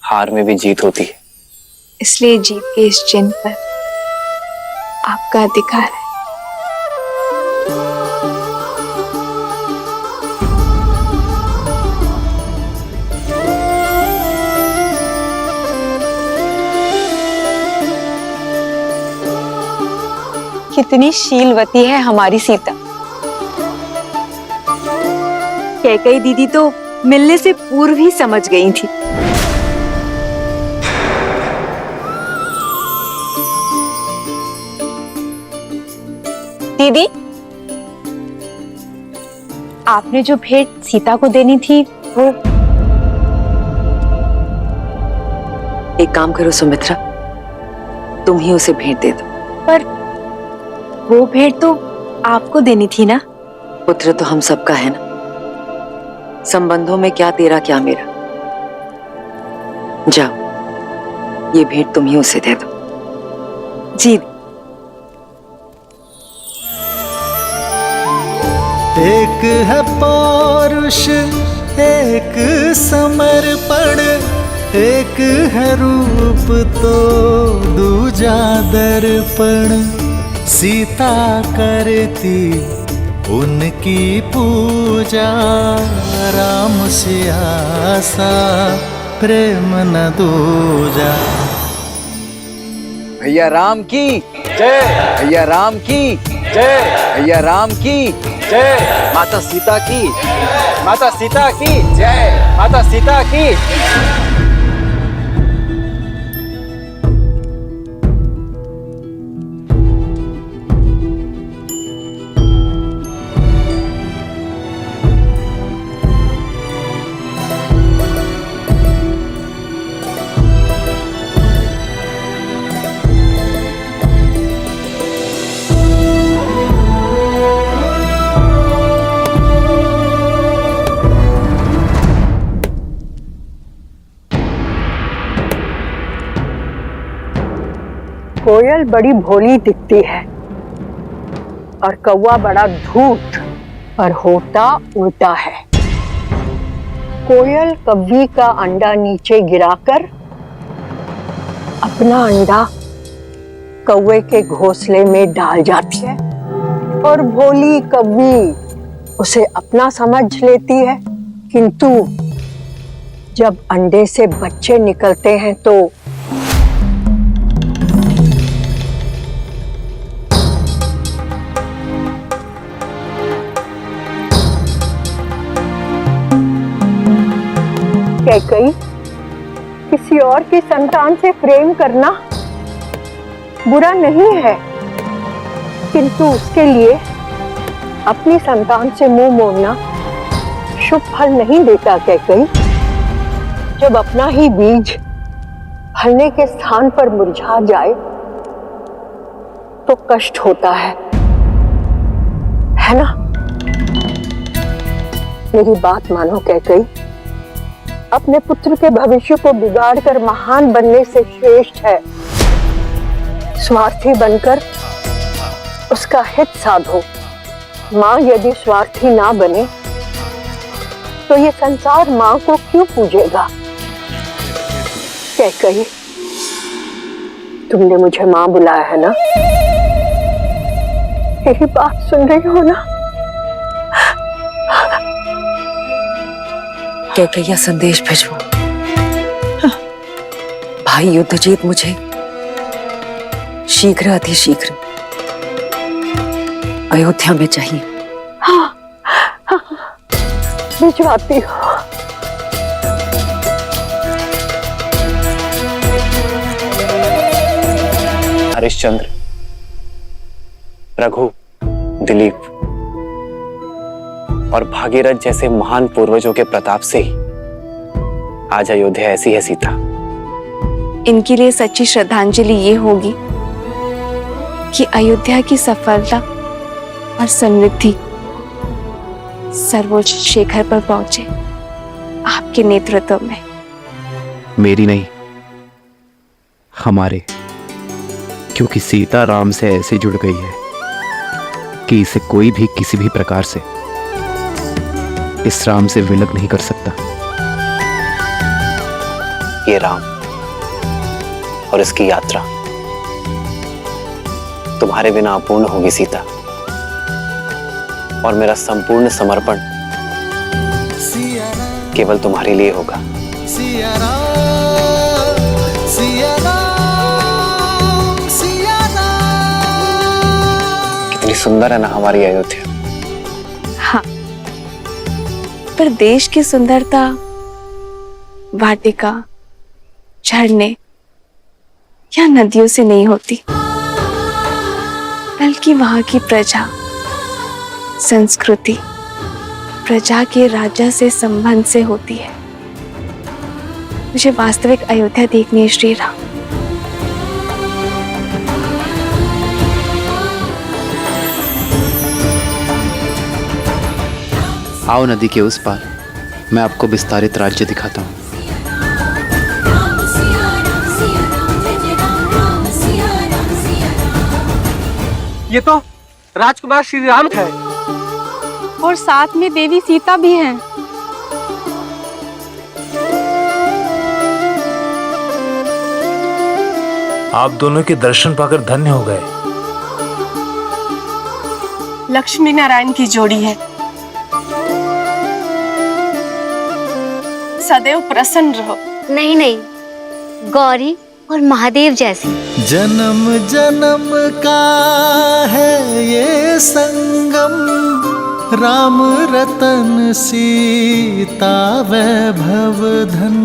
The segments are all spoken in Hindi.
हार में भी जीत होती है। इसलिए जीत के इस चिन्ह पर आपका अधिकार है। कितनी शीलवती है हमारी सीता। कैकेयी दीदी तो मिलने से पूर्व ही समझ गई थी। दीदी, आपने जो भेंट सीता को देनी थी वो। एक काम करो सुमित्रा, तुम ही उसे भेंट दे दो। पर वो भेंट तो आपको देनी थी ना। पुत्र तो हम सबका है ना, संबंधों में क्या तेरा क्या मेरा। जाओ, ये भेंट तुम ही उसे दे दो। जी। एक है पौरुष, एक समर्पण, एक है रूप तो दूजा दर्पण। सीता करती उनकी पूजा, राम से आसा प्रेम न दूजा। भैया राम की जय, भैया राम की जय, भैया राम की जय, माता सीता की, माता सीता की जय, माता सीता की। कोयल बड़ी भोली दिखती है और कौवा बड़ा धूर्त, पर होता उल्टा है। कोयल कव्वी का अंडा नीचे गिराकर अपना अंडा कौवे के घोंसले में डाल जाती है और भोली कव्वी उसे अपना समझ लेती है, किंतु जब अंडे से बच्चे निकलते हैं तो कैकेयी, किसी और की संतान से प्रेम करना बुरा नहीं है, किंतु उसके लिए अपनी संतान से मुंह मोड़ना शुभ फल नहीं देता। कैकेयी, जब अपना ही बीज फलने के स्थान पर मुरझा जाए तो कष्ट होता है ना? मेरी बात मानो कैकेयी, अपने पुत्र के भविष्य को बिगाड़कर महान बनने से श्रेष्ठ है स्वार्थी बनकर उसका हित साधो। माँ यदि स्वार्थी ना बने तो ये संसार माँ को क्यों पूजेगा? कैकेयी, तुमने मुझे माँ बुलाया है ना? मेरी बात सुन रही हो ना? कैकेयी, संदेश भेजो। भाई युद्धजीत मुझे शीघ्र अतिशीघ्र अयोध्या में चाहिए। हाँ, भिजवाती हूँ। हरिश्चंद्र, रघु, दिलीप और भागीरथ जैसे महान पूर्वजों के प्रताप से ही आज अयोध्या ऐसी है सीता। इनके लिए सच्ची श्रद्धांजलि ये होगी कि अयोध्या की सफलता और समृद्धि सर्वोच्च शिखर पर पहुंचे आपके नेतृत्व में। मेरी नहीं, हमारे, क्योंकि सीता राम से ऐसे जुड़ गई है कि इसे कोई भी किसी भी प्रकार से इस राम से विलग नहीं कर सकता। ये राम और इसकी यात्रा तुम्हारे बिना अपूर्ण होगी सीता, और मेरा संपूर्ण समर्पण केवल तुम्हारे लिए होगा। सिया राम, सिया राम, सिया राम। कितनी सुंदर है ना हमारी अयोध्या। हाँ, पर देश की सुंदरता वाटिका, झरने या नदियों से नहीं होती, बल्कि वहां की प्रजा, संस्कृति, प्रजा के राजा से संबंध से होती है। मुझे वास्तविक अयोध्या देखनी है श्री राम। आओ नदी के उस पार, मैं आपको विस्तारित राज्य दिखाता हूँ। ये तो राजकुमार श्री राम है और साथ में देवी सीता भी हैं। आप दोनों के दर्शन पाकर धन्य हो गए। लक्ष्मी नारायण की जोड़ी है, सदैव प्रसन्न रहो। नहीं नहीं, गौरी और महादेव जैसी। जन्म जन्म का है ये संगम, राम रतन सीता वैभव धन।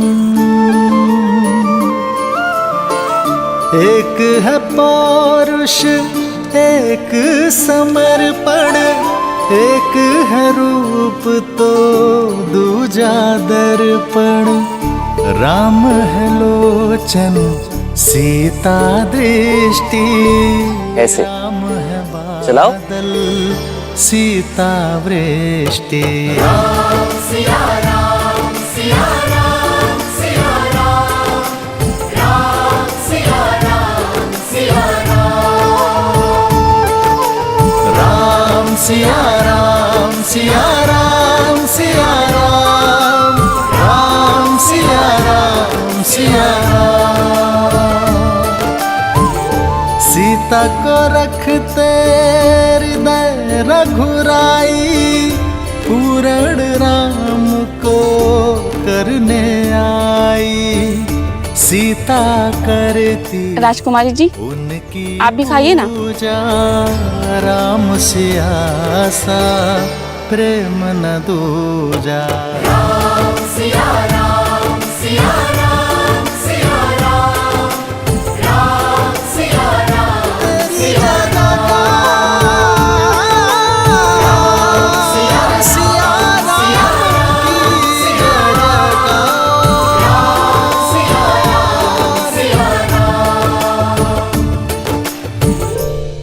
एक है पौरुष, एक समर्पण, एक है रूप तो दूजा दर्पण। राम है लोचन, सीता दृष्टि, ऐसे राम है चलाओ। बादल, सीता वृष्टि। राम सिया राम, सिया राम, सिया राम, राम सिया राम, सिया राम, राम सिया राम, सिया राम, सिया राम, राम सिया राम, सिया राम। सीता को रखते हृदय रघुराई, पूर्ण राम को करने आई। सीता करती राजकुमारी जी, उनकी आप भी खाइए ना। पूजा, राम से आसा प्रेम न दूजा। राम सिया राम, सिया राम, सिया राम, राम सिया राम, सिया राम, सिया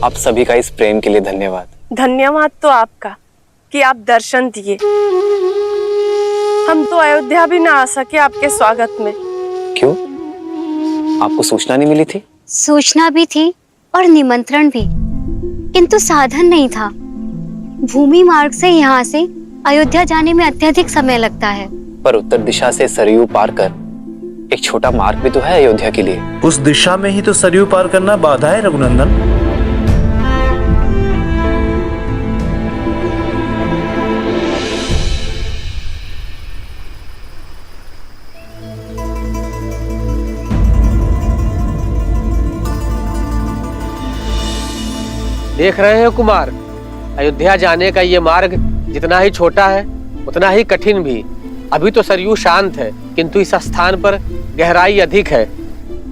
आप सभी का इस प्रेम के लिए धन्यवाद। धन्यवाद तो आपका कि आप दर्शन दिए। हम तो अयोध्या भी ना आ सके आपके स्वागत में। क्यों? आपको सूचना नहीं मिली थी? सूचना भी थी और निमंत्रण भी, किंतु साधन नहीं था। भूमि मार्ग से यहाँ से अयोध्या जाने में अत्यधिक समय लगता है। पर उत्तर दिशा से सरयू पार कर एक छोटा मार्ग भी तो है अयोध्या के लिए। उस दिशा में ही तो सरयू पार करना बाधा है रघुनंदन। देख रहे हैं कुमार, अयोध्या जाने का ये मार्ग जितना ही छोटा है उतना ही कठिन भी। अभी तो सरयू शांत है, किंतु इस स्थान पर गहराई अधिक है,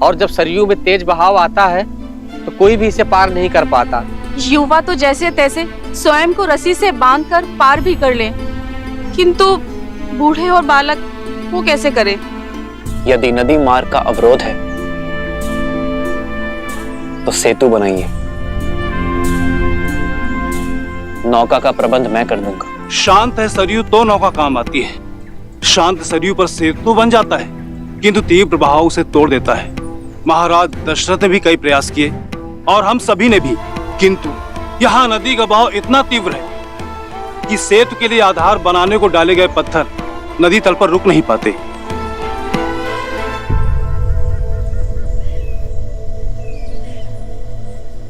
और जब सरयू में तेज बहाव आता है तो कोई भी इसे पार नहीं कर पाता। युवा तो जैसे तैसे स्वयं को रस्सी से बांधकर पार भी कर लें, किंतु बूढ़े और बालक वो कैसे करें? यदि नदी मार्ग का अवरोध है तो सेतु बनाइए। नौका का प्रबंध मैं कर दूंगा। शांत है सरयू तो नौका काम आती है। शांत सरयू पर सेतु बन जाता है, किंतु तीव्र बहाव उसे तोड़ देता है। महाराज दशरथ ने भी कई प्रयास किए और हम सभी ने भी, किंतु यहाँ नदी का बहाव इतना तीव्र है कि सेतु के लिए आधार बनाने को डाले गए पत्थर नदी तल पर रुक नहीं पाते।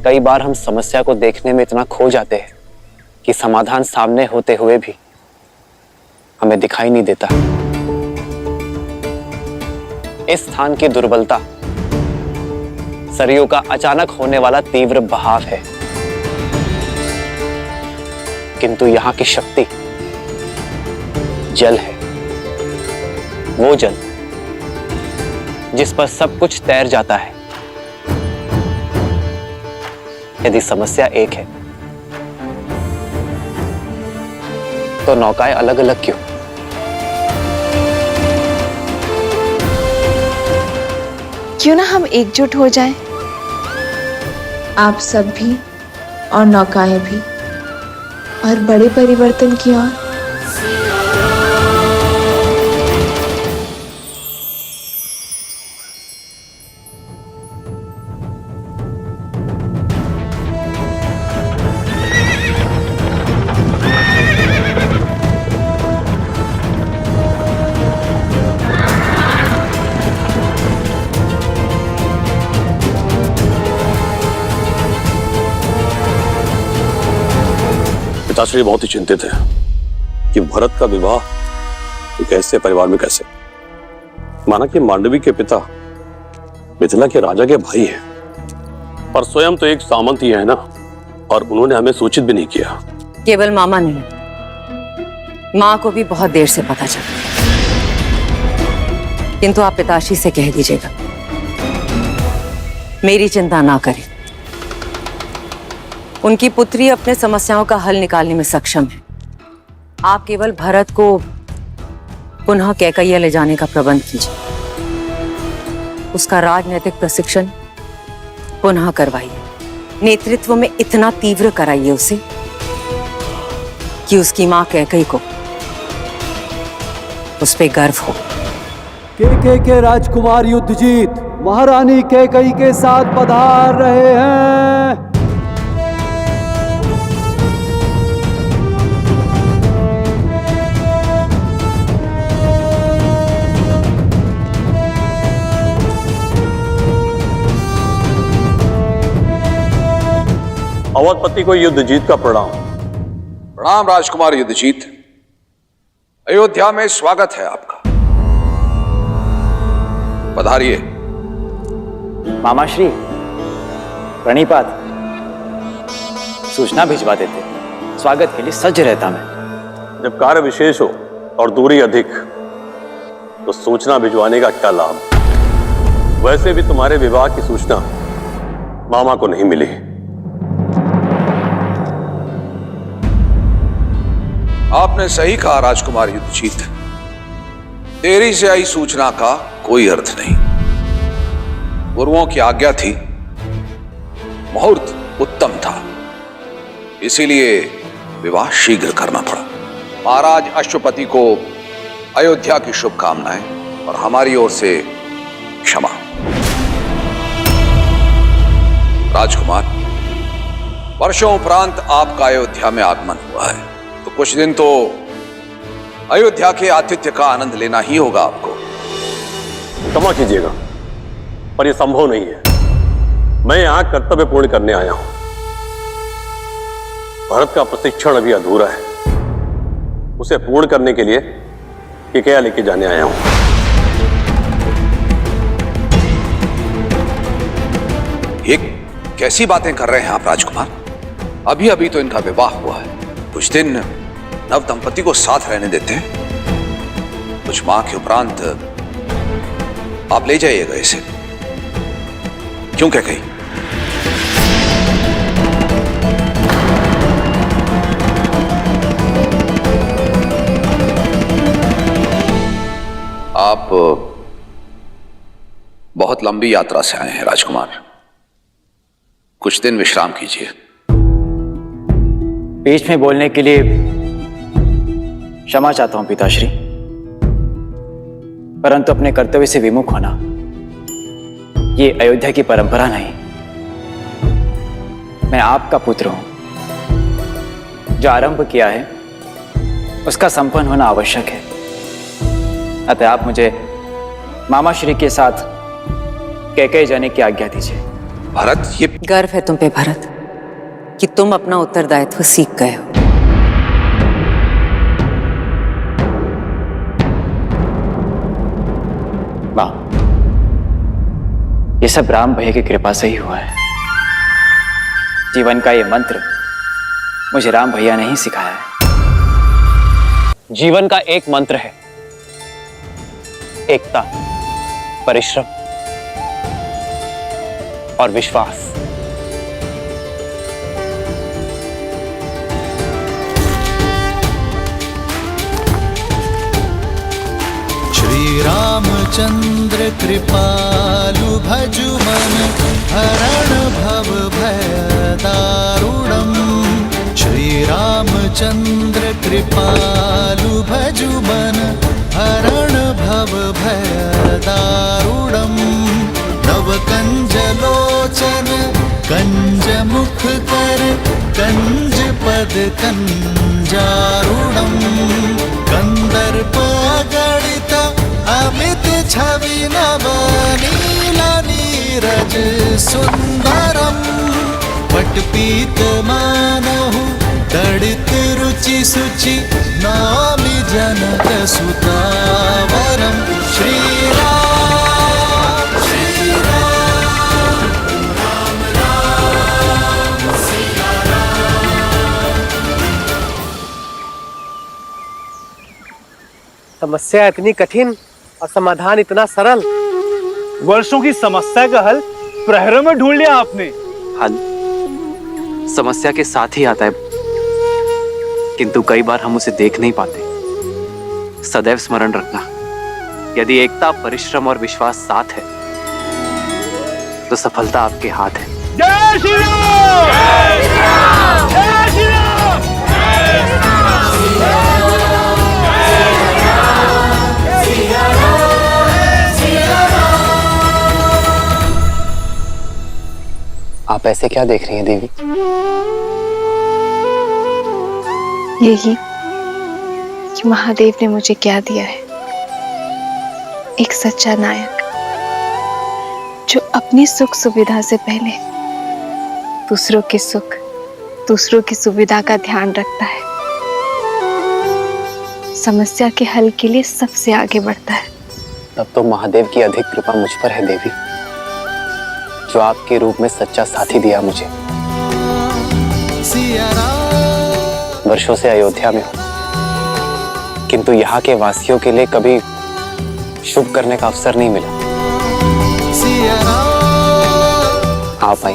कई बार हम समस्या को देखने में इतना खो जाते हैं कि समाधान सामने होते हुए भी हमें दिखाई नहीं देता। इस स्थान की दुर्बलता सरयू का अचानक होने वाला तीव्र बहाव है, किंतु यहां की शक्ति जल है। वो जल जिस पर सब कुछ तैर जाता है। यदि समस्या एक है तो नौकाएं अलग अलग क्यों? क्यों ना हम एकजुट हो जाएं? आप सब भी और नौकाएं भी, और बड़े परिवर्तन की ओर। पिताश्री बहुत ही चिंतित है कि भरत का विवाह एक ऐसे परिवार में कैसे। माना कि मांडवी के पिता मिथिला के राजा के भाई हैं, पर स्वयं तो एक सामंत ही है ना, और उन्होंने हमें सूचित भी नहीं किया। केवल मामा नहीं, माँ को भी बहुत देर से पता चला, किंतु आप पिताश्री से कह दीजिएगा मेरी चिंता ना करें। उनकी पुत्री अपने समस्याओं का हल निकालने में सक्षम है। आप केवल भरत को पुनः कैकैया ले जाने का प्रबंध कीजिए, उसका राजनीतिक प्रशिक्षण पुनः करवाइए, नेतृत्व में इतना तीव्र कराइए उसे कि उसकी मां कैकई को उस पे गर्व हो। के राजकुमार युद्धजीत महारानी कैकई के साथ पधार रहे हैं। अवधपति को युद्धजीत का प्रणाम। प्रणाम राजकुमार युद्धजीत, अयोध्या में स्वागत है आपका, पधारिए। मामाश्री प्रणिपात, सूचना भिजवा देते, स्वागत के लिए सज्ज रहता मैं। जब कार्य विशेष हो और दूरी अधिक तो सूचना भिजवाने का क्या लाभ। वैसे भी तुम्हारे विवाह की सूचना मामा को नहीं मिली। आपने सही कहा राजकुमार युद्धजीत, देरी से आई सूचना का कोई अर्थ नहीं। गुरुओं की आज्ञा थी, मुहूर्त उत्तम था, इसीलिए विवाह शीघ्र करना पड़ा। महाराज अश्वपति को अयोध्या की शुभकामनाएं और हमारी ओर से क्षमा। राजकुमार, वर्षों उपरांत आपका अयोध्या में आगमन हुआ है, तो कुछ दिन तो अयोध्या के आतिथ्य का आनंद लेना ही होगा आपको। क्षमा कीजिएगा, पर यह संभव नहीं है। मैं यहां कर्तव्य पूर्ण करने आया हूं। भरत का प्रशिक्षण अभी अधूरा है, उसे पूर्ण करने के लिए कैकैया लेके जाने आया हूं। ये कैसी बातें कर रहे हैं आप राजकुमार? अभी अभी तो इनका विवाह हुआ है, कुछ दिन नव दंपति को साथ रहने देते हैं। कुछ माह के उपरांत आप ले जाइएगा इसे। क्यों कैकई? आप बहुत लंबी यात्रा से आए हैं राजकुमार, कुछ दिन विश्राम कीजिए। बीच में बोलने के लिए क्षमा चाहता हूं पिताश्री, परंतु अपने कर्तव्य से विमुख होना ये अयोध्या की परंपरा नहीं। मैं आपका पुत्र हूं, जो आरंभ किया है उसका संपन्न होना आवश्यक है। अतः आप मुझे मामा श्री के साथ कैकई जाने की आज्ञा दीजिए। भरत ये गर्व है तुम पे भरत कि तुम अपना उत्तरदायित्व सीख गए हो। माँ, ये सब राम भैया की कृपा से ही हुआ है। जीवन का ये मंत्र मुझे राम भैया ने ही सिखाया है। जीवन का एक मंत्र है, एकता, परिश्रम और विश्वास। श्री रामचंद्र कृपालु भजु मन हरण भव भय दारुणम। श्री रामचंद्र कृपालु भजु मन हरण भव भय दारुणम। नव कंज लोचन कंज मुख कर कंज पद कंजारुणम। कंदर्प गणित अमित छवि नव नील नीरज सुंदरम। पटपीत मानहु तड़ित रुचि सुचि नामि जनक सुतावरम। श्री राम श्री राम राम राम सिया राम। समस्या इतनी कठिन और समाधान इतना सरल। वर्षों की समस्या का हल प्रहरों में ढूंढ लिया आपने। हल समस्या के साथ ही आता है, किंतु कई बार हम उसे देख नहीं पाते। सदैव स्मरण रखना, यदि एकता, परिश्रम और विश्वास साथ है तो सफलता आपके हाथ है। जय श्री राम! जय श्री राम! जय श्री राम! जय श्री राम! आप ऐसे क्या देख रही हैं देवी? यही कि महादेव ने मुझे क्या दिया है, एक सच्चा नायक जो अपनी सुख सुविधा से पहले दूसरों के सुख, दूसरों की सुविधा का ध्यान रखता है, समस्या के हल के लिए सबसे आगे बढ़ता है। तब तो महादेव की अधिक कृपा मुझ पर है देवी, जो आपके रूप में सच्चा साथी दिया मुझे। वर्षों से अयोध्या में हूं, किंतु यहाँ के वासियों के लिए कभी शुभ करने का अवसर नहीं मिला। आप आई,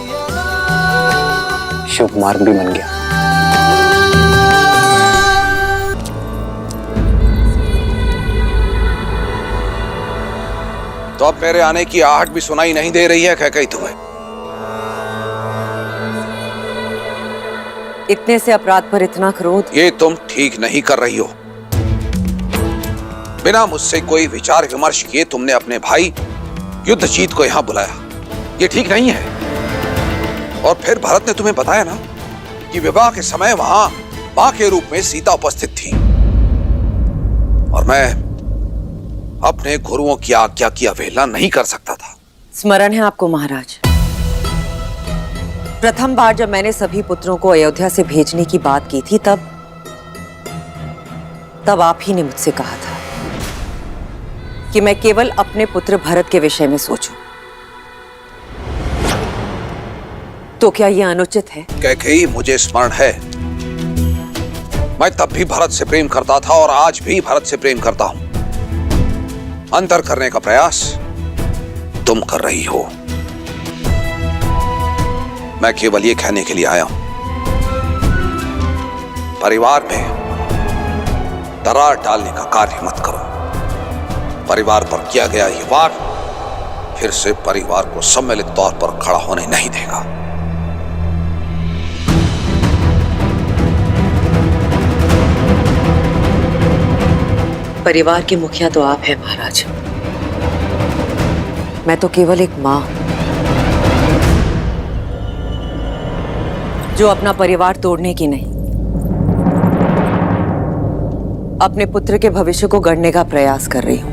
शुभ मार्ग भी बन गया। तो अब मेरे आने की आहट भी सुनाई नहीं दे रही है कैकेयी तुम्हें? इतने से अपराध पर इतना क्रोध? ये तुम ठीक नहीं कर रही हो। बिना मुझसे कोई विचार विमर्श किए तुमने अपने भाई युद्धजीत को यहां बुलाया, ये ठीक नहीं है। और फिर भरत ने तुम्हें बताया ना कि विवाह के समय वहां मां के रूप में सीता उपस्थित थी, और मैं अपने गुरुओं की आज्ञा की अवहेलना नहीं कर सकता था। स्मरण है आपको महाराज, प्रथम बार जब मैंने सभी पुत्रों को अयोध्या से भेजने की बात की थी, तब आप ही ने मुझसे कहा था कि मैं केवल अपने पुत्र भरत के विषय में सोचूं। तो क्या यह अनुचित है? कैकेयी, मुझे स्मरण है, मैं तब भी भरत से प्रेम करता था और आज भी भरत से प्रेम करता हूं। अंतर करने का प्रयास तुम कर रही हो। मैं केवल ये कहने के लिए आया हूं, परिवार में दरार डालने का कार्य मत करो। परिवार पर किया गया ये वार फिर से परिवार को सम्मिलित तौर पर खड़ा होने नहीं देगा। परिवार के मुखिया तो आप हैं महाराज, मैं तो केवल एक मां जो अपना परिवार तोड़ने की नहीं, अपने पुत्र के भविष्य को गढ़ने का प्रयास कर रही हूं।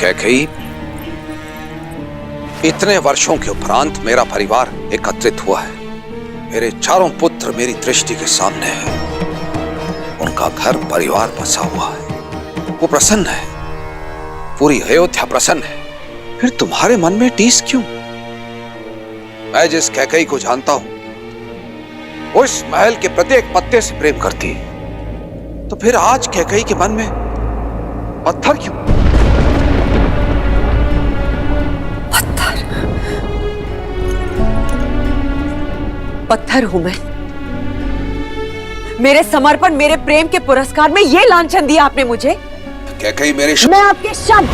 कैकेयी, इतने वर्षों के उपरांत मेरा परिवार एकत्रित हुआ है। मेरे चारों पुत्र मेरी दृष्टि के सामने हैं। उनका घर परिवार बसा हुआ है। वो प्रसन्न है, पूरी अयोध्या प्रसन्न है। फिर तुम्हारे मन में टीस क्यों? मैं जिस कैकेयी को जानता हूं, वो इस महल के प्रत्येक पत्ते से प्रेम करती है। तो फिर आज कैकेयी के मन में पत्थर क्यों? पत्थर हूं मैं? मेरे समर्पण, मेरे प्रेम के पुरस्कार में ये लांछन दिया आपने मुझे? कैकेयी मेरे मैं आपके शब्द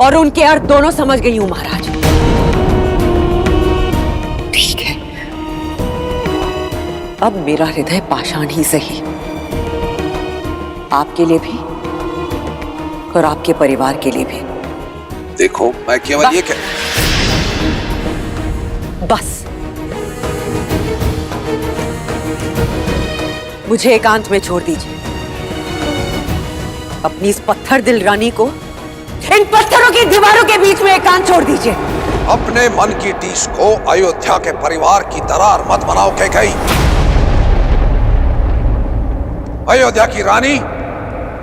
और उनके अर्थ दोनों समझ गई हूं महाराज। ठीक है, अब मेरा हृदय पाषाण ही सही, आपके लिए भी और आपके परिवार के लिए भी। देखो, मैं केवल ये बस मुझे एकांत में छोड़ दीजिए। अपनी इस पत्थर दिल रानी को इन पत्थरों की दीवारों के बीच में एकांत छोड़ दीजिए। अपने मन की टीस को अयोध्या के परिवार की दरार मत बनाओ कैकेयी। अयोध्या की रानी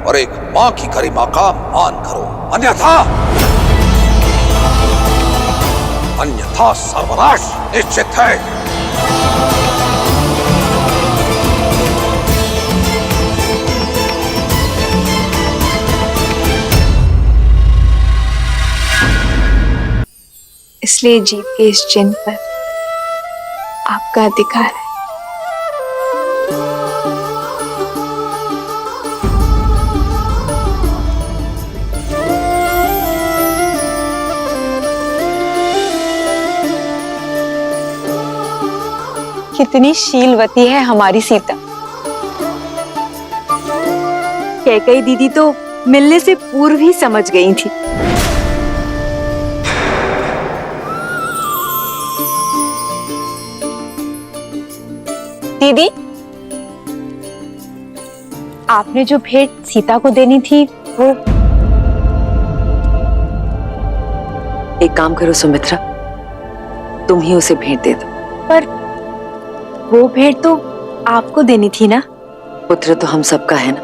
और एक मां की गरिमा का मान करो, अन्यथा सर्वनाश निश्चित है। इसलिए जीत के इस चिन्ह पर आपका अधिकार है। कितनी शीलवती है हमारी सीता। कैकेयी दीदी तो मिलने से पूर्व ही समझ गई थी। दीदी, आपने जो भेंट सीता को देनी थी वो। एक काम करो सुमित्रा, तुम ही उसे भेंट दे दो। पर वो भेंट तो आपको देनी थी ना। पुत्र तो हम सबका है ना,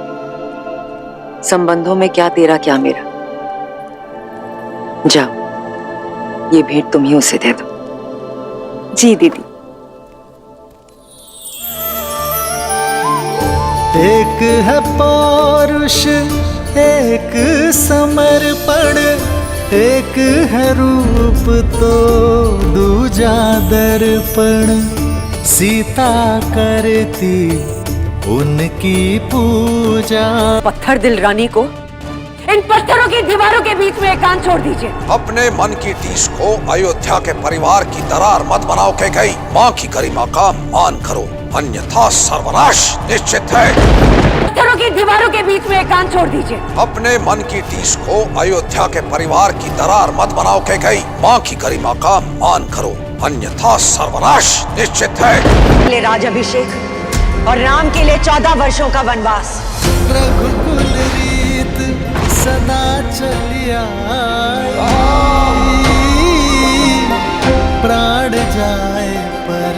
संबंधों में क्या तेरा क्या मेरा। जाओ, ये भेंट तुम ही उसे दे दो। जी दीदी। एक है पौरुष, एक समर्पण, एक है रूप तो दूजा दर्पण। सीता करती उनकी पूजा। पत्थर दिल रानी को इन पत्थरों की दीवारों के बीच में एकांत छोड़ दीजिए। अपने मन की टीस को अयोध्या के परिवार की दरार मत बनाओ कैकेयी। मां की गरिमा का मान करो, अन्यथा सर्वनाश निश्चित है। पत्थरों की दीवारों के बीच में एकांत छोड़ दीजिए। अपने मन की टीस को अयोध्या के परिवार की दरार मत बनाओ कैकेयी। मां की गरिमा का मान करो, अन्यथा सर्वनाश निश्चित है। राजाभिषेक और राम के लिए 14 वर्षों का वनवास। रघुकुल रीत सदा चलिया, प्राण जाए पर